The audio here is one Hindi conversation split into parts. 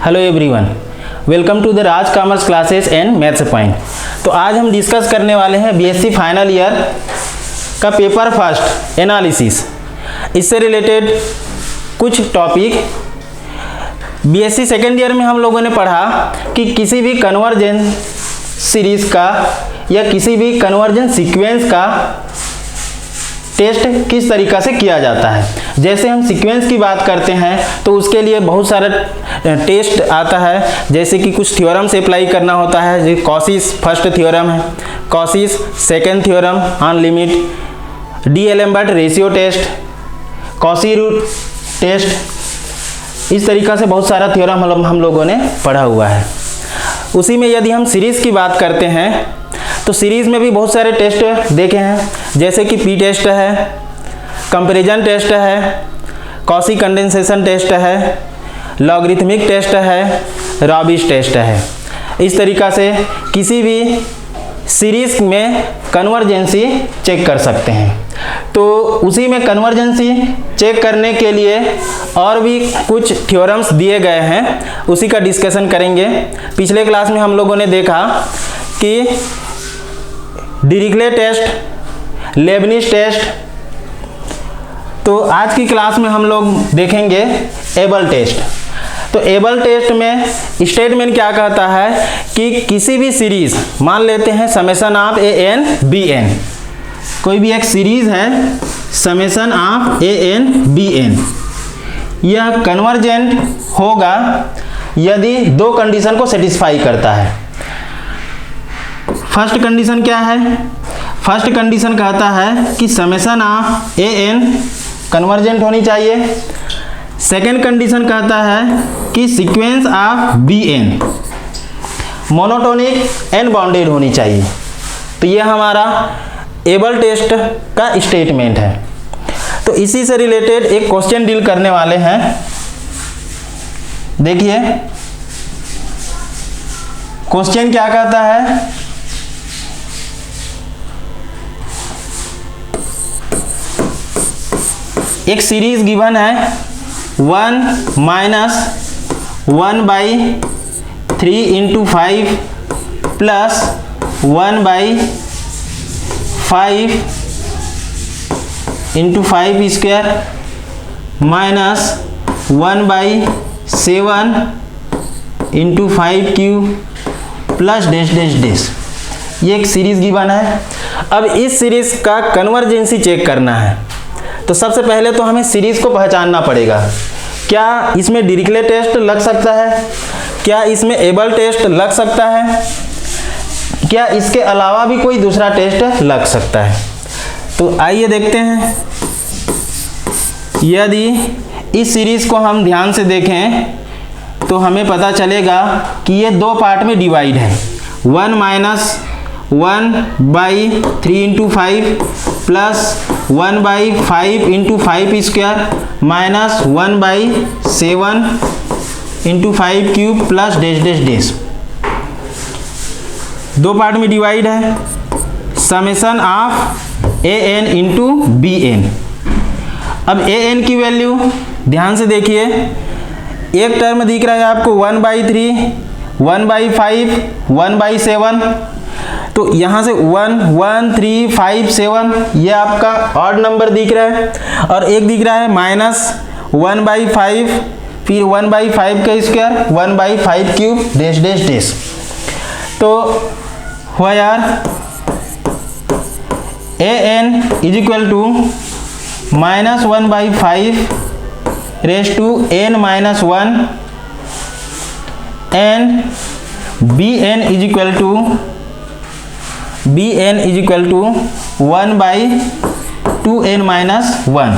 Hello everyone, welcome to the Raj commerce classes and maths point. तो आज हम डिस्कस करने वाले हैं बीएससी फाइनल ईयर का पेपर फर्स्ट एनालिसिस। इससे रिलेटेड कुछ टॉपिक बीएससी सेकेंड ईयर में हम लोगों ने पढ़ा कि किसी भी कन्वर्जेंस सीरीज का या किसी भी कन्वर्जेंस सीक्वेंस का टेस्ट किस तरीक़ा से किया जाता है। जैसे हम सीक्वेंस की बात करते हैं तो उसके लिए बहुत सारा टेस्ट आता है, जैसे कि कुछ थ्योरम से अप्लाई करना होता है। जैसे कॉसीस फर्स्ट थ्योरम है, Cauchy's second theorem on limit, d'Alembert ratio test, Cauchy root test. इस तरीक़ा से बहुत सारा थ्योरम हम लोगों ने पढ़ा हुआ है। उसी में यदि हम सीरीज़ की बात करते हैं तो सीरीज़ में भी बहुत सारे टेस्ट देखे हैं, जैसे कि पी टेस्ट है, कंपैरिजन टेस्ट है, कॉसी कंडेंसेशन टेस्ट है, लॉगरिथमिक टेस्ट है, रॉबिश टेस्ट है। इस तरीक़ा से किसी भी सीरीज़ में कन्वर्जेंसी चेक कर सकते हैं। तो उसी में कन्वर्जेंसी चेक करने के लिए और भी कुछ थ्योरम्स दिए गए हैं, उसी का डिस्कशन करेंगे। पिछले क्लास में हम लोगों ने देखा कि डिरिक्ले टेस्ट, लेबनिज टेस्ट। तो आज की क्लास में हम लोग देखेंगे एबल टेस्ट। तो एबल टेस्ट में स्टेटमेंट क्या कहता है कि किसी भी सीरीज, मान लेते हैं summation of a n b n, कोई भी एक सीरीज है summation of a n b n, यह कन्वर्जेंट होगा यदि दो कंडीशन को सेटिस्फाई करता है। फर्स्ट कंडीशन क्या है? फर्स्ट कंडीशन कहता है कि summation of a n convergent होनी चाहिए। सेकेंड कंडीशन कहता है कि sequence of b n monotonic and bounded होनी चाहिए। तो यह हमारा एबल टेस्ट का स्टेटमेंट है। तो इसी से रिलेटेड एक क्वेश्चन डील करने वाले हैं। देखिए क्वेश्चन क्या कहता है, एक सीरीज गिवन है 1 minus 1/3 into 5 plus 1/5 into 5 square minus 1/7 into 5 cube plus dash dash dash. ये एक सीरीज गिवन है। अब इस सीरीज का कन्वर्जेंसी चेक करना है। तो सबसे पहले तो हमें सीरीज को पहचानना पड़ेगा। क्या इसमें डिरिक्ले टेस्ट लग सकता है? क्या इसमें एबल टेस्ट लग सकता है? क्या इसके अलावा भी कोई दूसरा टेस्ट लग सकता है? तो आइए देखते हैं। यदि इस सीरीज को हम ध्यान से देखें तो हमें पता चलेगा कि ये दो पार्ट में डिवाइड है। 1 minus 1/3 into 5 plus 1/5 into 5 square minus 1/7 into 5 cube plus dash dash dash. दो पार्ट में डिवाइड है। Summation of a n into b n. अब ए एन की वैल्यू ध्यान से देखिए, एक टर्म दिख रहा है आपको 1/3, 1/5, 1/7। तो यहाँ से 1, 1, 3, 5, 7 ये आपका ऑड नंबर दिख रहा है। और एक दिख रहा है माइनस 1/5, फिर 1/5 का square, 1/5 cube dash dash dash. तो हुआ यार A N is equal to minus 1/5 raise to n minus 1 and B N is equal to bn is equal to 1/2n minus 1।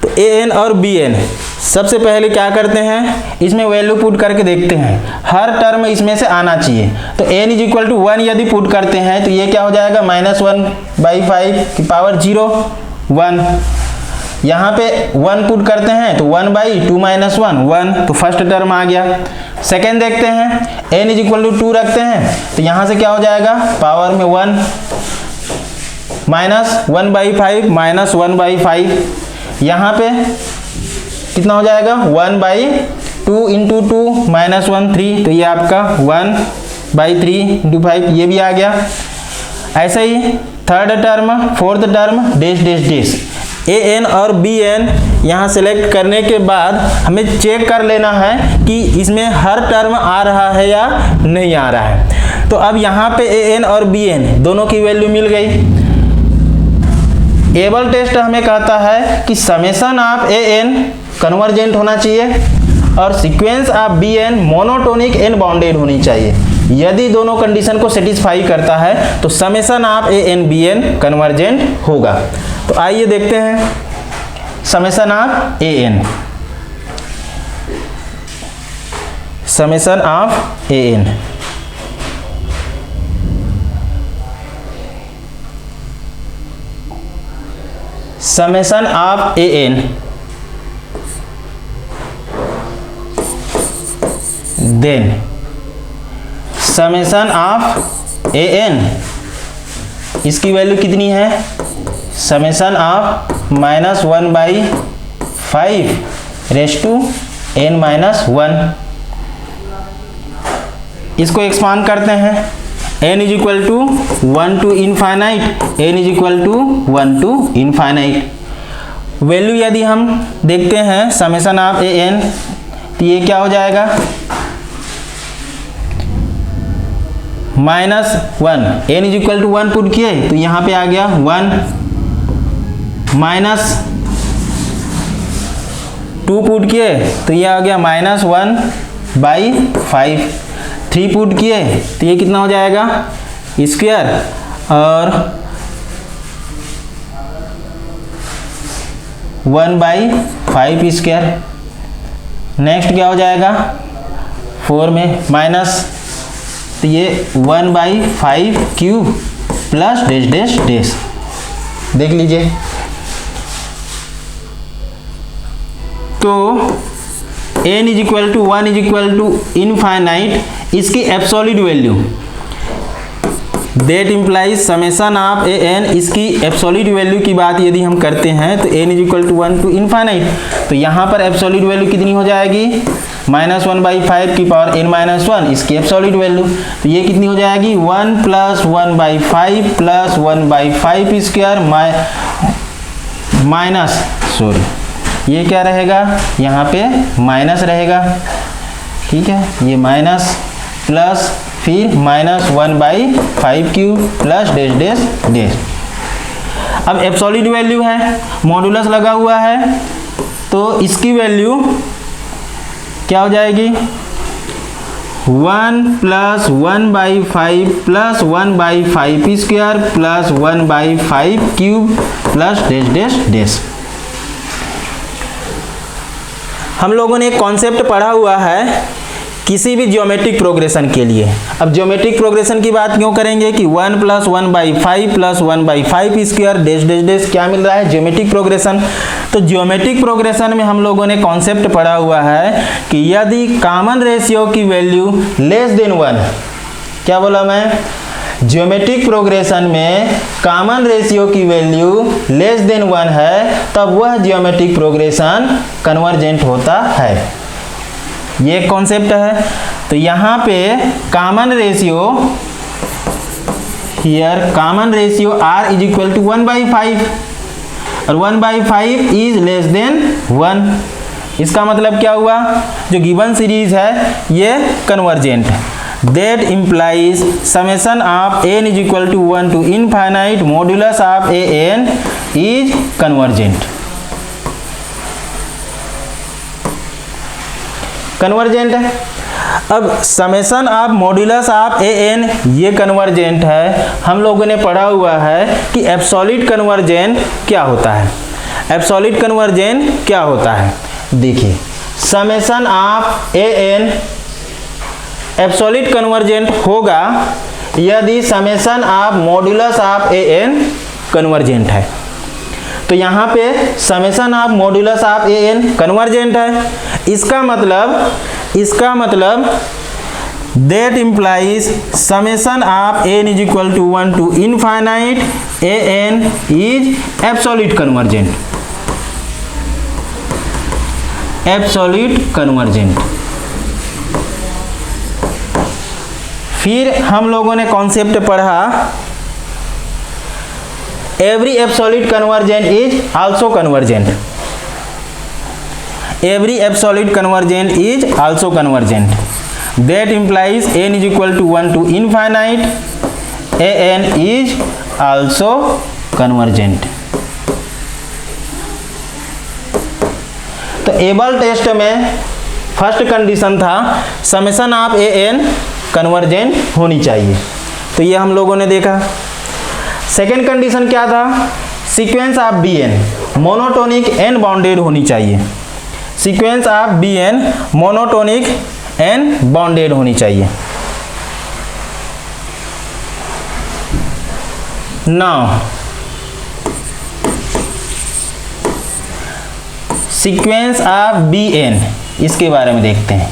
तो an और bn सबसे पहले क्या करते हैं, इसमें वैल्यू पुट करके देखते हैं। हर टर्म इसमें से आना चाहिए। तो n इज इक्वल टू 1 यदि पुट करते हैं तो ये क्या हो जाएगा, -1/5 की पावर 0 1। यहाँ पे 1 पुट करते हैं तो 1/2 माइनस 1 1, तो फर्स्ट टर्म आ गया। सेकेंड देखते हैं, n इज इक्वल टू 2 रखते हैं तो यहाँ से क्या हो जाएगा, पावर में 1 माइनस 1/5 माइनस 1/5। यहाँ पे कितना हो जाएगा, 1/2 2 इंटू 2 -1 3, तो ये आपका 1/3 इंटू 5 ये भी आ गया। ऐसे ही third term, fourth term, dash dash dash. A N और बी एन यहाँ सेलेक्ट करने के बाद हमें चेक कर लेना है कि इसमें हर टर्म आ रहा है या नहीं आ रहा है। तो अब यहाँ पे ए एन और बी एन दोनों की वैल्यू मिल गई। एबल टेस्ट हमें कहता है कि summation of a n convergent होना चाहिए और sequence of b n monotonic and bounded होनी चाहिए। यदि दोनों कंडीशन को सेटिस्फाई करता है तो summation of a n b n convergent होगा। तो आइए देखते हैं summation of a n. Summation of a n, summation of a n then summation of a n, इसकी वैल्यू कितनी है, summation of -1/5 raise to n - 1। इसको एक्सपांड करते हैं, n = 1 to infinite, n = 1 to infinite। Value यदि हम देखते हैं समेशन ऑफ ए एन, तो ये क्या हो जाएगा, -1, n = 1 पुट किए तो यहाँ पे आ गया 1, -2 पुट किए तो ये आ गया -1/5, 3 पुट किए तो ये कितना हो जाएगा स्क्वायर, और 1/5 स्क्वायर। नेक्स्ट क्या हो जाएगा 4 में माइनस, तो ये 1/5 cube plus dash dash dash. देख लीजिए, तो n = 1 = इनफाइनाइट, इसकी absolute value that implies summation of a n, इसकी एब्सोल्यूट वैल्यू की बात यदि हम करते हैं तो n = 1 to इनफाइनाइट, तो यहाँ पर एब्सोल्यूट वैल्यू कितनी हो जाएगी, -1/5 की पावर n - 1, इसकी एब्सोल्यूट वैल्यू, तो ये कितनी हो जाएगी 1 + 1/5 + 1/5 स्क्वायर माइनस, सॉरी ये क्या रहेगा, यहाँ पे माइनस रहेगा, ठीक है, ये माइनस प्लस फिर -1/5 cube plus dash dash dash. अब एब्सोल्यूट वैल्यू है, मॉडुलस लगा हुआ है, तो इसकी वैल्यू क्या हो जाएगी 1 + 1/5 + 1/5 square plus 1/5 cube plus dash dash dash. हम लोगों ने एक कॉन्सेप्ट पढ़ा हुआ है किसी भी ज्योमेट्रिक प्रोग्रेशन के लिए। अब ज्योमेट्रिक प्रोग्रेशन की बात क्यों करेंगे कि 1 + 1/5 + 1/5 स्क्वायर डैश डैश डैश क्या मिल रहा है, ज्योमेट्रिक प्रोग्रेशन। तो ज्योमेट्रिक प्रोग्रेशन में हम लोगों ने कॉन्सेप्ट पढ़ा हुआ है कि यदि कॉमन रेशियो की वैल्यू लेस देन 1, क्या बोला मैं, ज्योमेट्रिक प्रोग्रेशन में कॉमन रेशियो की वैल्यू लेस देन 1 है, तब वह ज्योमेट्रिक प्रोग्रेशन कन्वर्जेंट होता है। ये कॉन्सेप्ट है। तो यहाँ पे common ratio, here common ratio r = 1/5 और 1/5 इज लेस देन 1। इसका मतलब क्या हुआ, जो गिवन सीरीज है ये कन्वर्जेंट है। That implies summation of n = 1 to infinite modulus of a n is convergent। Convergent है। अब summation of modulus of a n ये कन्वर्जेंट है। हम लोगों ने पढ़ा हुआ है कि एब्सोल्यूट कन्वर्जेंट क्या होता है। एब्सोल्यूट कन्वर्जेंट क्या होता है, देखिए summation of a n absolute convergent होगा यदि summation of modulus of a n convergent है। तो यहाँ पे summation of modulus of a n convergent है। इसका मतलब that implies summation of n = 1 to infinite a N is absolute convergent. Absolute convergent. फिर हम लोगों ने कॉन्सेप्ट पढ़ा every absolute convergent is also convergent. Every absolute convergent is also convergent. That implies n is equal to 1 to infinite an is also convergent। तो एबल टेस्ट में फर्स्ट कंडीशन था समेशन ऑफ an कन्वर्जेंट होनी चाहिए, तो ये हम लोगों ने देखा। सेकेंड कंडीशन क्या था, sequence of bn monotonic and bounded होनी चाहिए। Sequence of bn monotonic and bounded होनी चाहिए। नाउ सीक्वेंस ऑफ bn, इसके बारे में देखते हैं।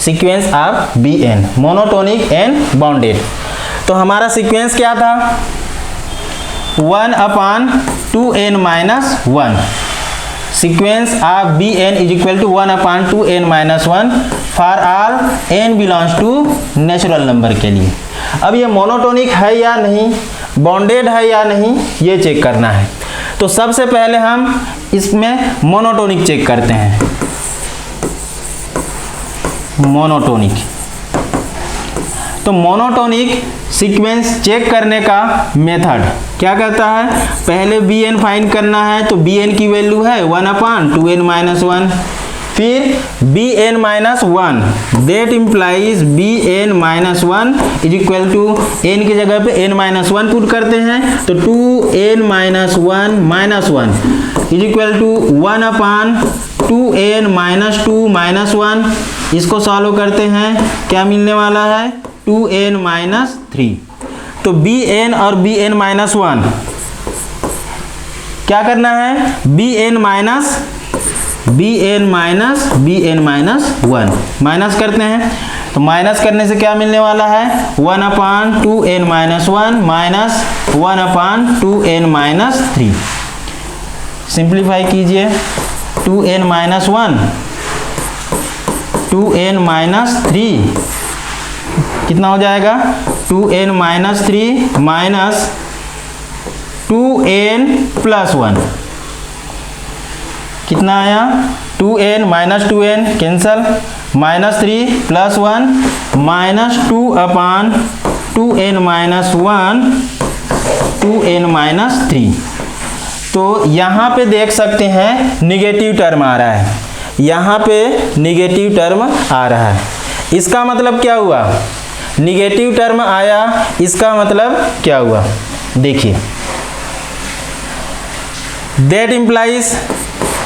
Sequence of bn monotonic and bounded, तो हमारा सीक्वेंस क्या था 1/2n-1। Sequence of bn is equal to 1/2n-1 for all n belongs to natural number के लिए। अब ये मोनोटोनिक है या नहीं, बाउंडेड है या नहीं, ये चेक करना है। तो सबसे पहले हम इसमें मोनोटोनिक चेक करते हैं। मोनोटोनिक, तो मोनोटोनिक सीक्वेंस चेक करने का मेथड क्या करता है, पहले bn फाइंड करना है, तो bn की वैल्यू है 1/2n-1। फिर bn-1 that implies bn-1 is equal to n की जगह पे n-1 पुट करते हैं, तो 2n-1 is equal to 1/2n-2 -1। इसको सॉल्व करते हैं, क्या मिलने वाला है 2n-3। तो bn और bn-1 क्या करना है, bn-1 माइनस करते हैं, तो माइनस करने से क्या मिलने वाला है 1/2n-1 माइनस 1/2n-3। सिंप्लीफाई कीजिए, 2n-3 कितना हो जाएगा 2n-3 माइनस 2n+1 कितना आया 2n minus 2n cancel, -3 + 1 -2/2n-1 तो यहाँ पे देख सकते हैं निगेटिव टर्म आ रहा है, यहाँ पे निगेटिव टर्म आ रहा है। इसका मतलब क्या हुआ, निगेटिव टर्म आया, इसका मतलब क्या हुआ, देखिए दैट इम्प्लाइज,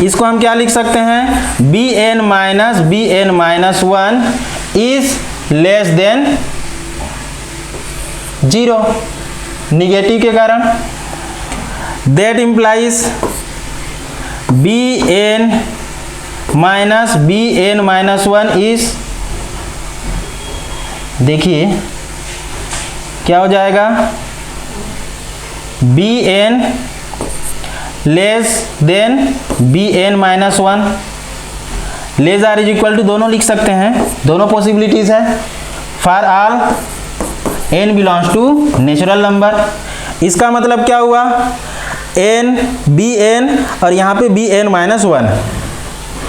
इसको हम क्या लिख सकते हैं bn-1 is less then 0 negative के कारण। दैट इम्प्लाइज bn-1 इज, देखिए क्या हो जाएगा bn less than bn-1। Less or is equal to दोनों लिख सकते हैं, दोनों पॉसिबिलिटीज है। For all n belongs to natural number, इसका मतलब क्या हुआ n bn और यहाँ पे bn-1,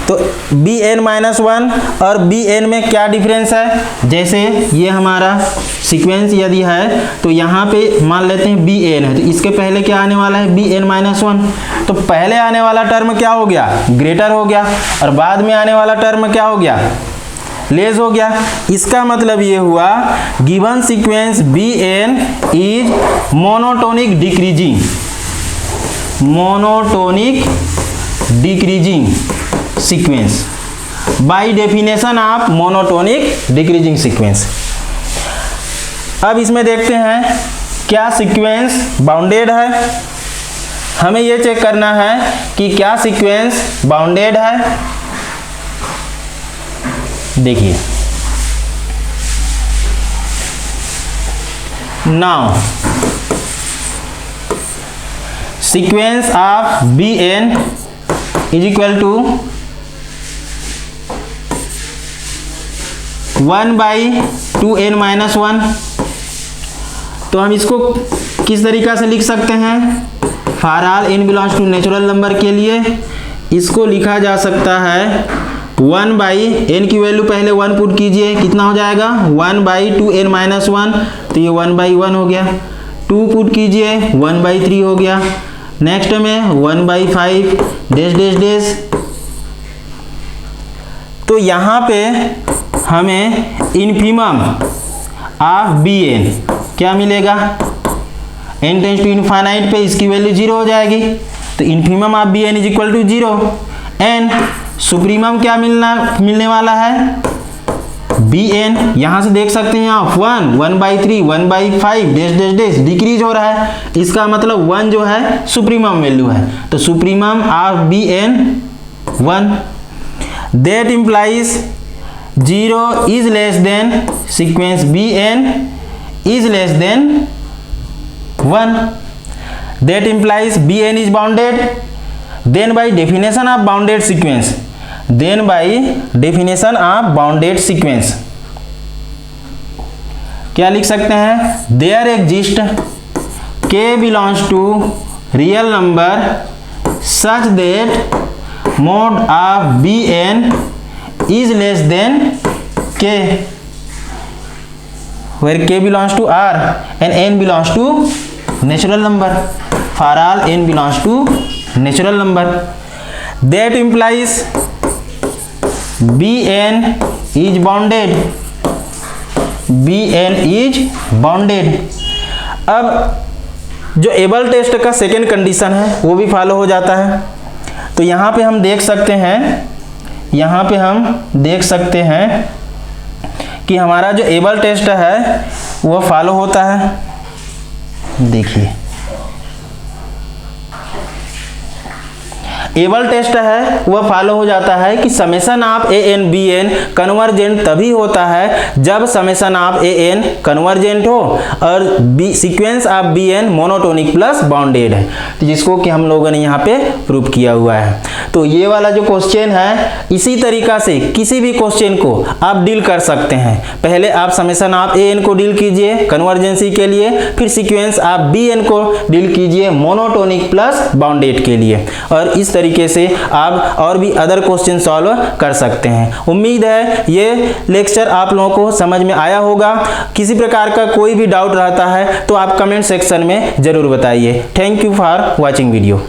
तो bn-1 और bn में क्या डिफरेंस है, जैसे ये हमारा सीक्वेंस यदि है तो यहाँ पे मान लेते हैं bn है, तो इसके पहले क्या आने वाला है bn-1, तो पहले आने वाला टर्म क्या हो गया ग्रेटर हो गया, और बाद में आने वाला टर्म क्या हो गया लेस हो गया। इसका मतलब ये हुआ given sequence bn is monotonic decreasing sequence by definition of monotonic decreasing sequence. अब इसमें देखते हैं क्या सीक्वेंस बाउंडेड है, हमें यह चेक करना है कि क्या सीक्वेंस बाउंडेड है। देखिए now sequence of bn is equal to 1/2n-1। तो हम इसको किस तरीका से लिख सकते हैं? For all n belongs to natural number के लिए इसको लिखा जा सकता है 1/n की वैल्यू पहले 1 पुट कीजिए, कितना हो जाएगा 1/2n-1, तो ये 1/1 हो गया। 2 पुट कीजिए 1/3 हो गया। नेक्स्ट में 1/5 डैश डैश डैश। तो यहाँ पे हमें इन्फिमम ऑफ bn क्या मिलेगा? n टेंड्स टू इनफाइनाइट पे इसकी वैल्यू 0 हो जाएगी, तो infimum of bn is equal to 0। And supremum क्या मिलने वाला है? bn यहाँ से देख सकते हैं आप 1, 1/3, 1/5 डैश डैश डैश डिक्रीज हो रहा है, इसका मतलब 1 जो है सुप्रीमम वैल्यू है, तो supremum of bn 1। That implies 0 is less than sequence bn is less than 1। That implies bn is bounded, then by definition of bounded sequence, then by definition of bounded sequence क्या लिख सकते हैं? There exist k belongs to real number such that mod of bn is less than k, where k belongs to r and n belongs to natural number. For all n belongs to natural number. That implies bn is bounded. bn is bounded. अब जो एबल टेस्ट का सेकेंड कंडीशन है वो भी फॉलो हो जाता है। तो यहाँ पे हम देख सकते हैं कि हमारा जो एबल टेस्ट है वो फॉलो होता है। देखिए एबल टेस्ट है वह फॉलो हो जाता है कि summation of an bn convergent तभी होता है जब समेशन ऑफ an कन्वर्जेंट हो और sequence of bn monotonic plus bounded है, तो जिसको कि हम लोगों ने यहाँ पे प्रूव किया हुआ है। तो ये वाला जो क्वेश्चन है इसी तरीका से किसी भी क्वेश्चन को आप डील कर सकते हैं। पहले आप समेशन ऑफ an को डील कीजिए कन्वर्जेंसी के लिए, फिर सीक्वेंस ऑफ bn को डील कीजिए मोनोटोनिक प्लस बाउंडेड के लिए, और इस तरीके से आप और भी अदर क्वेश्चन सॉल्व कर सकते हैं। उम्मीद है ये लेक्चर आप लोगों को समझ में आया होगा। किसी प्रकार का कोई भी डाउट रहता है तो आप कमेंट सेक्शन में जरूर बताइए। Thank you for watching video.